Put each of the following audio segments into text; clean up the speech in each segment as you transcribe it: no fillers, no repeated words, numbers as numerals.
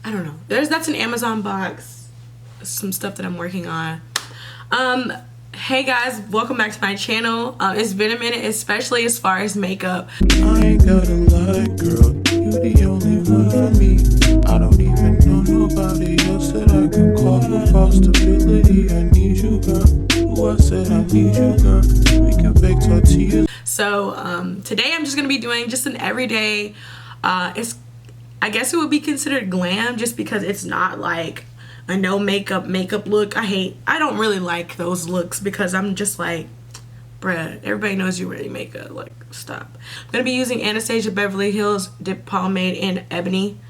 I don't know. That's an Amazon box. Some stuff that I'm working on. Hey guys, welcome back to my channel. It's been a minute, especially as far as makeup. I ain't gotta lie, girl. You the only one for me. I don't even know nobody else that I can call for false stability. I need you, girl. Who I said I need you, girl. We can bake tortillas. So today I'm just gonna be doing just an everyday. I guess it would be considered glam, just because it's not like a no makeup look. I don't really like those looks because I'm just like, bruh, everybody knows you're wearing makeup, like, stop. I'm gonna be using Anastasia Beverly Hills Dip Pomade in Ebony.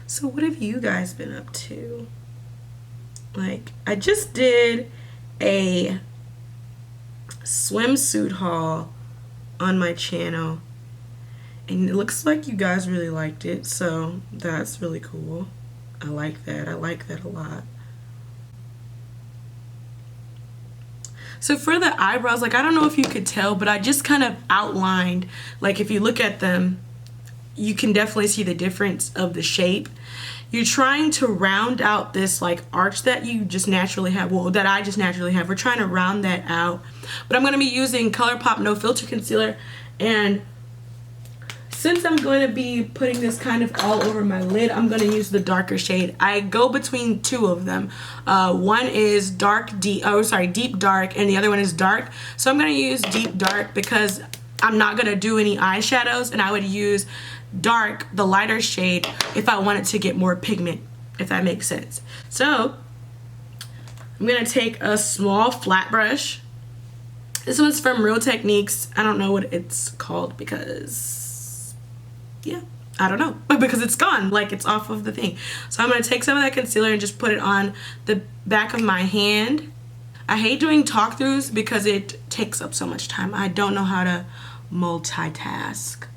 So what have you guys been up to? Like, I just did a swimsuit haul on my channel, and it looks like you guys really liked it, so that's really cool. I like that a lot. So for the eyebrows, like, I don't know if you could tell, but I just kind of outlined, like, if you look at them, you can definitely see the difference of the shape. You're trying to round out this like arch that you just naturally have, well, that I just naturally have. We're trying to round that out. But I'm going to be using ColourPop No Filter Concealer, and since I'm going to be putting this kind of all over my lid, I'm going to use the darker shade. I go between two of them. One is deep dark, and the other one is dark. So I'm going to use deep dark because I'm not going to do any eyeshadows, and I would use dark, the lighter shade, if I wanted to get more pigment, if that makes sense. So I'm going to take a small flat brush. This one's from Real Techniques. I don't know what it's called because, yeah, I don't know, because it's gone, like, it's off of the thing. So I'm going to take some of that concealer and just put it on the back of my hand. I hate doing talk throughs because it takes up so much time. I don't know how to multitask.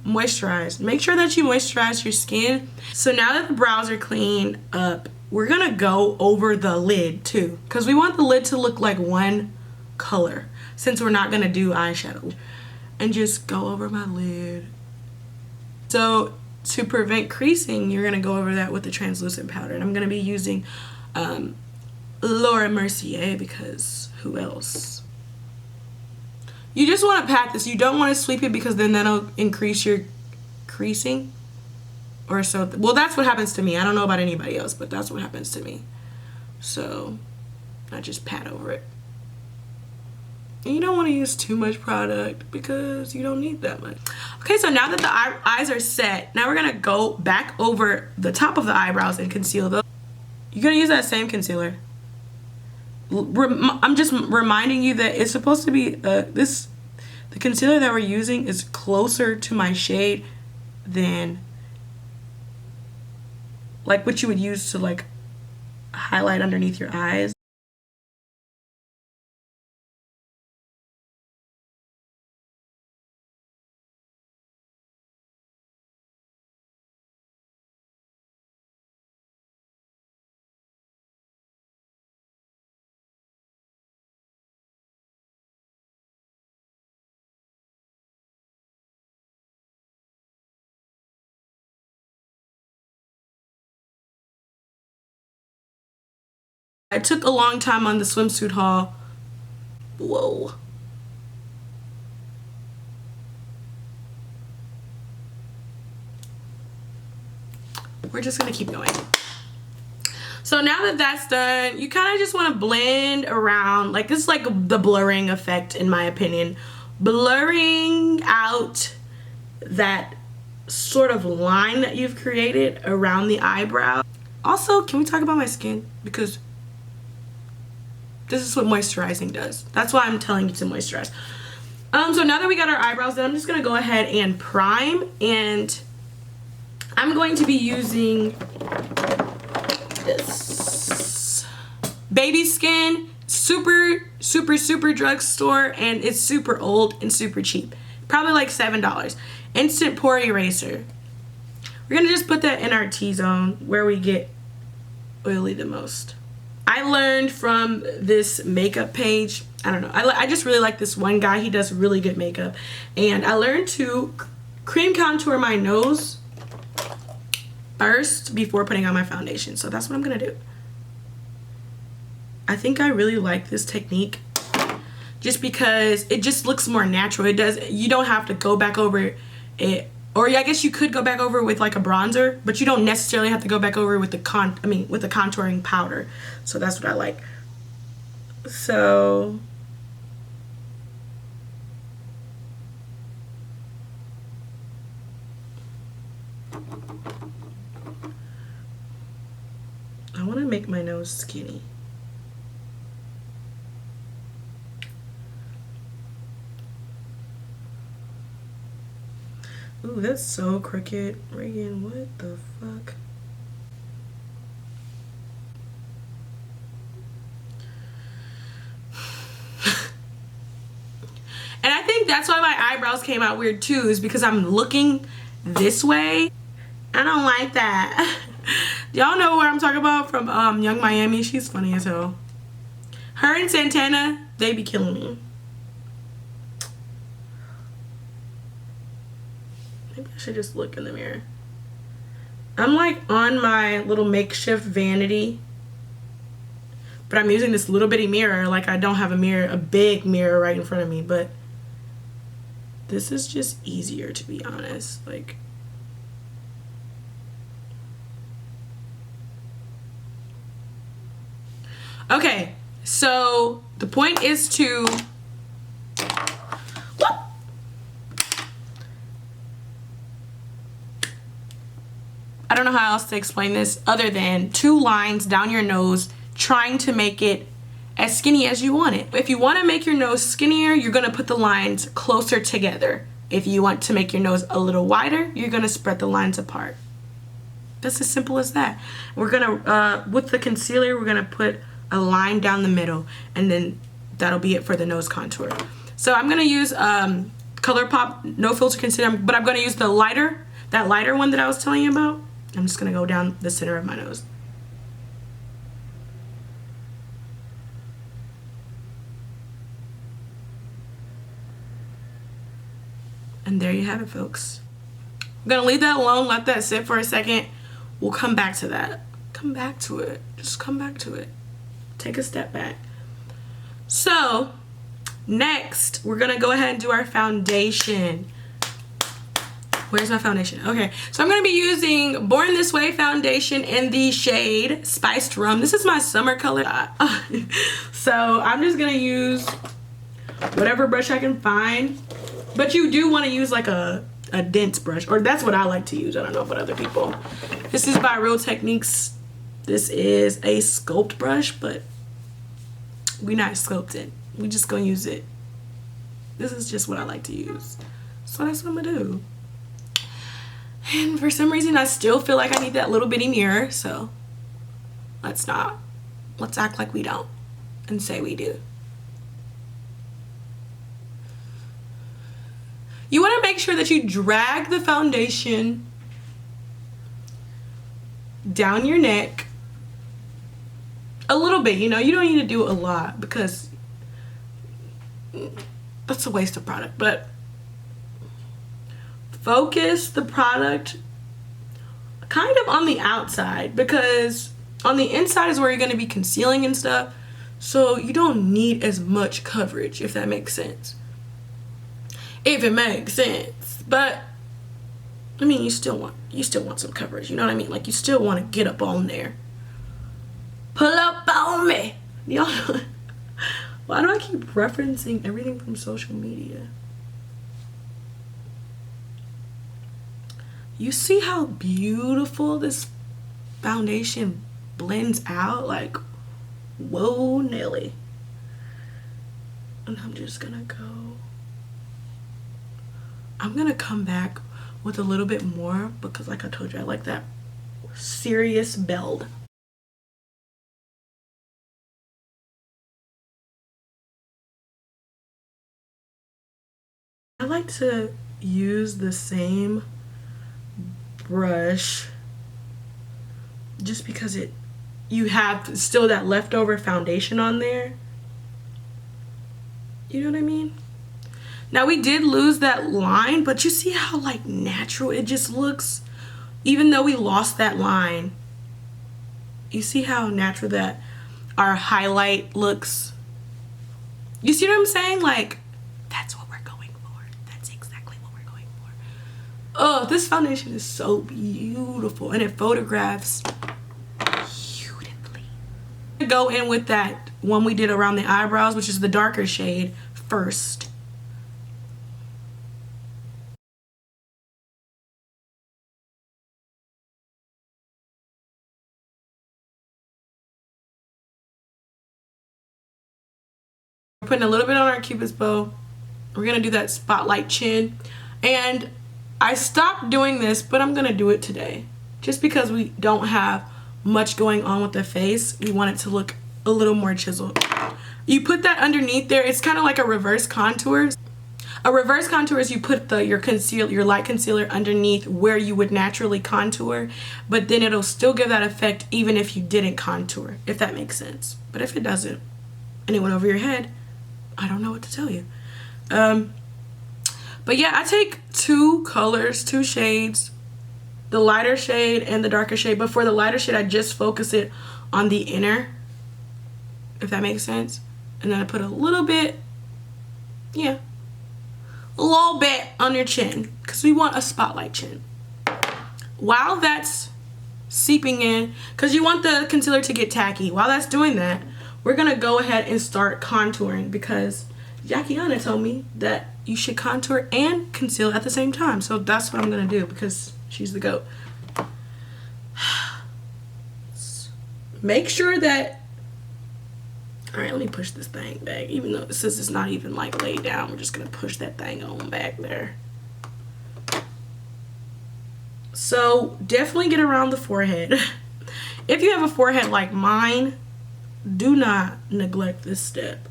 Moisturize. Make sure that you moisturize your skin. So now that the brows are cleaned up, we're gonna go over the lid too, because we want the lid to look like one color since we're not gonna do eyeshadow. And just go over my lid. So to prevent creasing, you're gonna go over that with the translucent powder, and I'm gonna be using Laura Mercier, because who else? You just want to pat this. You don't want to sweep it because then that'll increase your creasing. Or so. Well, that's what happens to me. I don't know about anybody else, but that's what happens to me. So I just pat over it. And you don't want to use too much product because you don't need that much. Okay, so now that the eyes are set, now we're going to go back over the top of the eyebrows and conceal those. You're going to use that same concealer. I'm just reminding you that it's supposed to be the concealer that we're using is closer to my shade than like what you would use to like highlight underneath your eyes. I took a long time on the swimsuit haul. Whoa. We're just gonna keep going. So now that that's done, you kind of just want to blend around. Like, this is like the blurring effect, in my opinion. Blurring out that sort of line that you've created around the eyebrow. Also, can we talk about my skin? Because this is what moisturizing does. That's why I'm telling you to moisturize. So now that we got our eyebrows done, I'm just going to go ahead and prime. And I'm going to be using this. Baby Skin, super drugstore, and it's super old and super cheap. Probably like $7. Instant pore eraser. We're gonna just put that in our T-zone where we get oily the most. I learned from this makeup page, I don't know, I just really like this one guy. He does really good makeup, and I learned to cream contour my nose first before putting on my foundation. So that's what I'm gonna do. I think I really like this technique just because it just looks more natural. It does, you don't have to go back over it, or I guess you could go back over with like a bronzer, but you don't necessarily have to go back over with the contouring powder. So that's what I like. So I want to make my nose skinny. Ooh, that's so crooked. Reagan, what the fuck? And I think that's why my eyebrows came out weird too, is because I'm looking this way. I don't like that. Y'all know what I'm talking about from Young Miami? She's funny as hell. Her and Santana, they be killing me. Maybe I should just look in the mirror. I'm like on my little makeshift vanity, but I'm using this little bitty mirror. Like I don't have a mirror, a big mirror right in front of me, but this is just easier, to be honest. Like, okay, so the point is to I don't know how else to explain this other than 2 lines down your nose, trying to make it as skinny as you want it. If you want to make your nose skinnier, you're going to put the lines closer together. If you want to make your nose a little wider, you're going to spread the lines apart. That's as simple as that. We're going to, with the concealer, we're going to put a line down the middle, and then that'll be it for the nose contour. So I'm going to use ColourPop No Filter Concealer, but I'm going to use the lighter, that lighter one that I was telling you about. I'm just going to go down the center of my nose. And there you have it, folks. I'm going to leave that alone, let that sit for a second. We'll come back to that. Come back to it. Just come back to it. Take a step back. So, next, we're going to go ahead and do our foundation. Where's my foundation? Okay, so I'm going to be using Born This Way foundation in the shade Spiced Rum. This is my summer color. So I'm just going to use whatever brush I can find. But you do want to use like a dense brush, or that's what I like to use. I don't know about other people. This is by Real Techniques. This is a sculpt brush, but we're not sculpting. We just going to use it. This is just what I like to use. So that's what I'm going to do. And for some reason, I still feel like I need that little bitty mirror, so let's not. Let's act like we don't and say we do. You want to make sure that you drag the foundation down your neck a little bit. You know, you don't need to do a lot because that's a waste of product, but focus the product kind of on the outside, because on the inside is where you're going to be concealing and stuff, so you don't need as much coverage, if that makes sense. If it makes sense. But I mean, you still want some coverage, you know what I mean? Like, you still want to get up on there. Pull up on me. Y'all know. Why do I keep referencing everything from social media? You see how beautiful this foundation blends out? Like, whoa, Nelly. And I'm just gonna go. I'm gonna come back with a little bit more because, like I told you, I like that serious build. I like to use the same brush just because you have still that leftover foundation on there. You know what I mean? Now we did lose that line, but you see how like natural it just looks? Even though we lost that line, you see how natural that our highlight looks? You see what I'm saying? Like, that's what we're going for. That's exactly what we're going for. Oh, this foundation is so beautiful, and it photographs beautifully. Go in with that one we did around the eyebrows, which is the darker shade first. We're putting a little bit on our cupid's bow. We're gonna do that spotlight chin, and I stopped doing this, but I'm gonna do it today just because we don't have much going on with the face. We want it to look a little more chiseled. You put that underneath there. It's kind of like a reverse contour. A reverse contour is you put your light concealer underneath where you would naturally contour, but then it'll still give that effect even if you didn't contour, if that makes sense. But if it doesn't and it went over your head, I don't know what to tell you. But yeah, I take two colors, two shades, the lighter shade and the darker shade, but for the lighter shade I just focus it on the inner, if that makes sense. And then I put a little bit, yeah, a little bit on your chin because we want a spotlight chin. While that's seeping in, because you want the concealer to get tacky, while that's doing that, we're gonna go ahead and start contouring because Jackiana told me that you should contour and conceal at the same time. So that's what I'm gonna do because she's the GOAT. Make sure that, all right, let me push this thing back. Even though it says it's not even like laid down, we're just gonna push that thing on back there. So definitely get around the forehead. If you have a forehead like mine, do not neglect this step.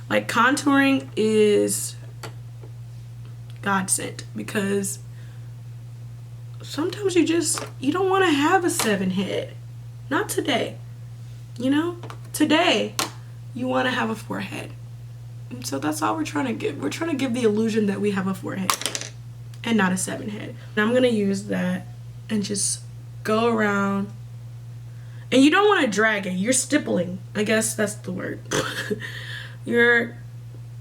Like, contouring is godsend because sometimes you don't want to have a 7 head. Not today, you know? Today, you want to have a 4 head. And so that's all we're trying to give. We're trying to give the illusion that we have a 4 head and not a 7 head. And I'm going to use that and just go around. And you don't want to drag it. You're stippling. I guess that's the word. You're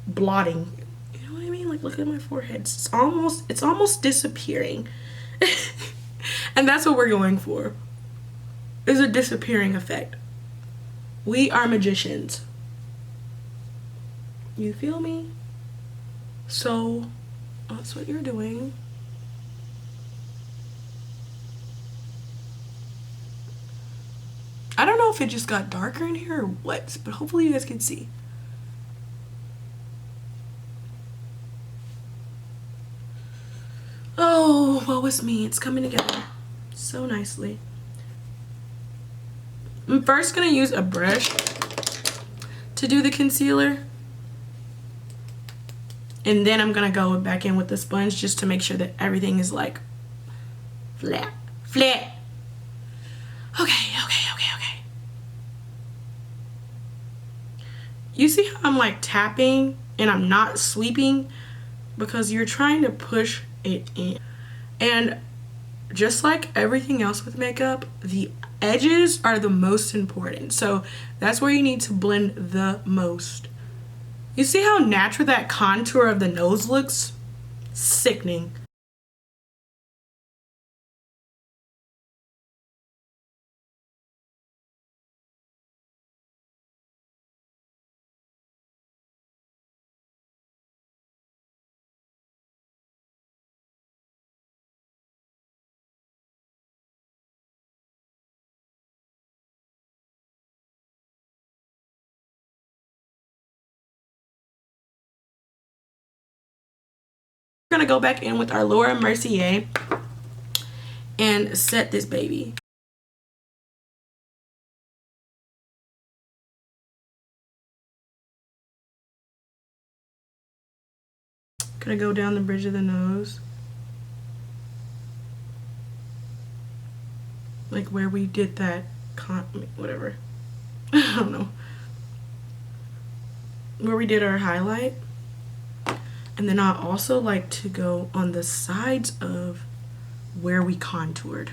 blotting. You know what I mean? Like, look at my forehead. It's almost disappearing. And that's what we're going for. Is a disappearing effect. We are magicians. You feel me? So that's what you're doing. I don't know if it just got darker in here or what, but hopefully you guys can see. Oh, woe is me. It's coming together so nicely. I'm first gonna use a brush to do the concealer. And then I'm gonna go back in with the sponge just to make sure that everything is like flat. Okay. You see how I'm like tapping and I'm not sweeping because you're trying to push it in. And just like everything else with makeup, the edges are the most important. So that's where you need to blend the most. You see how natural that contour of the nose looks? Sickening. We're gonna go back in with our Laura Mercier and set this baby. Gonna go down the bridge of the nose. Like where we did that whatever. I don't know. Where we did our highlight. And then I also like to go on the sides of where we contoured.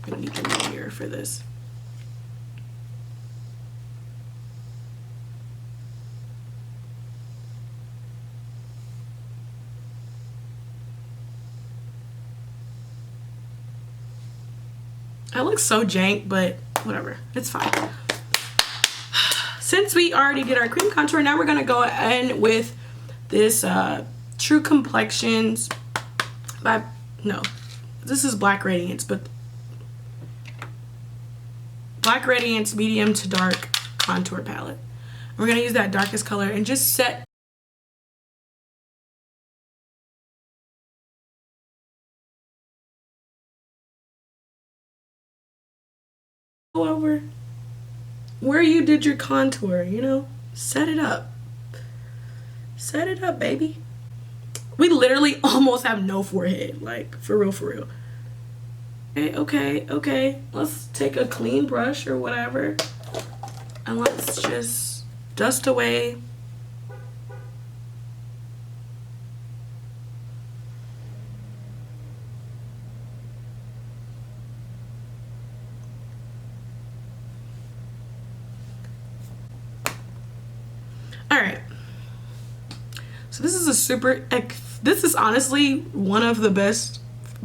I'm gonna need a mirror for this. I look so jank, but whatever, it's fine. Since we already did our cream contour, now we're gonna go in with this True Complexions by, no, this is Black Radiance, but Black Radiance medium to dark contour palette. And we're gonna use that darkest color and just set over where you did your contour, you know, set it up. Set it up, baby. We literally almost have no forehead, like for real, for real. Okay. Let's take a clean brush or whatever and let's just dust away. All right. So this is this is honestly one of the best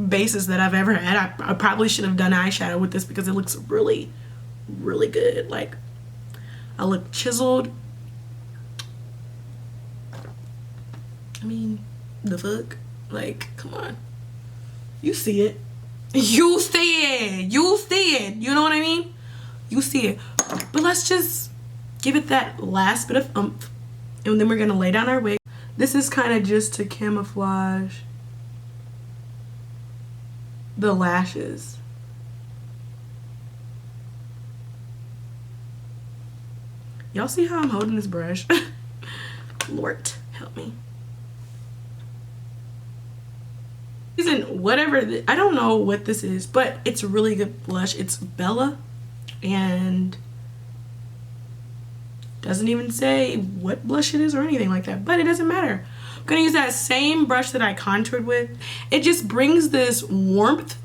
bases that I've ever had. I probably should have done eyeshadow with this because it looks really, really good. Like, I look chiseled. I mean, the fuck? Like, come on. You see it. You see it. You see it. You know what I mean? You see it. But let's just give it that last bit of oomph. And then we're gonna lay down our wig. This is kind of just to camouflage the lashes. Y'all see how I'm holding this brush? Lord, help me. Using whatever, I don't know what this is, but it's a really good blush. It's Bella, and doesn't even say what blush it is or anything like that, but it doesn't matter. I'm gonna use that same brush that I contoured with. It just brings this warmth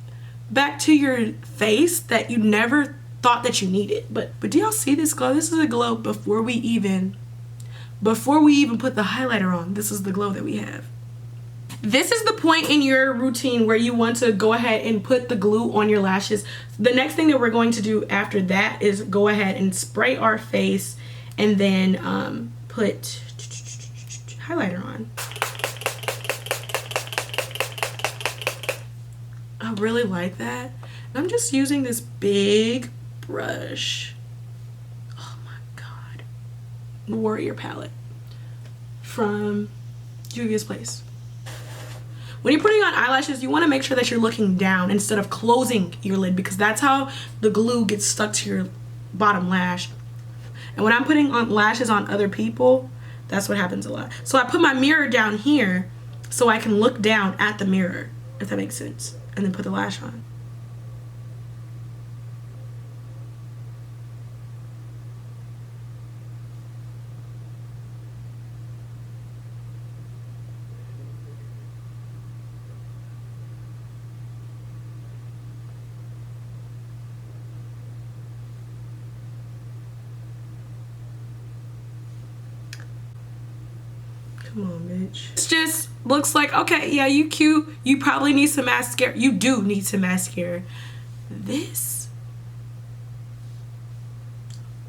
back to your face that you never thought that you needed. But do y'all see this glow? This is a glow before we even put the highlighter on. This is the glow that we have. This is the point in your routine where you want to go ahead and put the glue on your lashes. The next thing that we're going to do after that is go ahead and spray our face and then put highlighter on. I really like that. I'm just using this big brush. Oh my god. Warrior palette from Juvia's Place. When you're putting on eyelashes, you want to make sure that you're looking down instead of closing your lid, because that's how the glue gets stuck to your bottom lash. And when I'm putting on lashes on other people, that's what happens a lot. So I put my mirror down here so I can look down at the mirror, if that makes sense, and then put the lash on. Come on, bitch. It just looks like, okay, yeah, you cute. You probably need some mascara. You do need some mascara. This,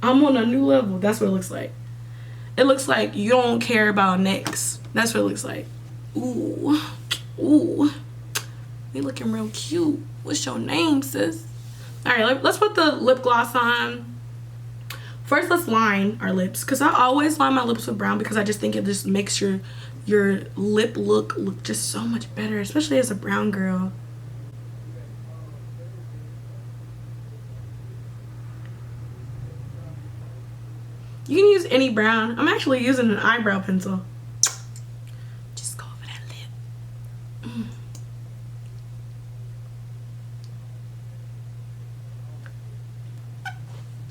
I'm on a new level. That's what it looks like. It looks like you don't care about NYX. That's what it looks like. Ooh, ooh. You looking real cute. What's your name, sis? All right, let's put the lip gloss on. First, let's line our lips, because I always line my lips with brown because I just think it just makes your lip look just so much better, especially as a brown girl. You can use any brown. I'm actually using an eyebrow pencil. Just go over there.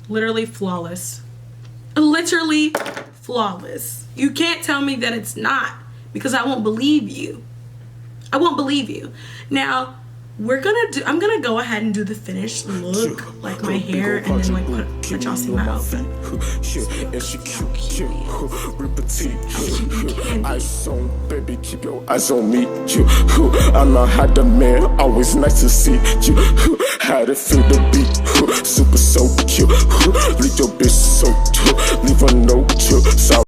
Literally flawless. Literally flawless. You can't tell me that it's not, because I won't believe you. I won't believe you. Now, I'm gonna go ahead and do the finished look, like my hair, and then like let y'all see my outfit. Eyes on, baby, keep your eyes on me. I'm not had the man, always nice to see you. How to feel the beat, super so cute. Leave your bitch so cute, leave her no chill.